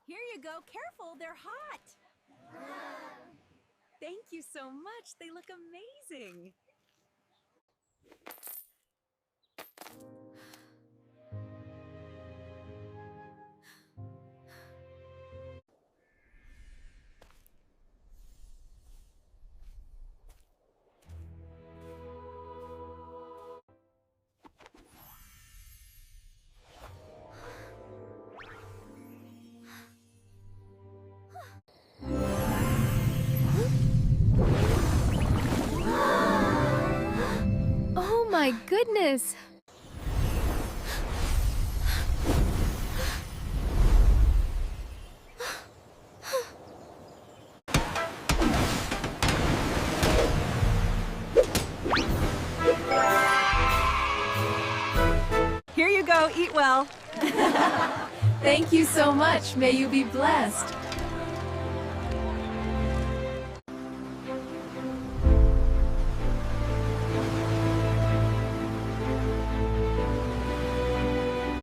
Here you go. Careful, they're hot. Thank you so much. They look amazing. Oh my goodness! Here you go. Eat well. Thank you so much. May you be blessed.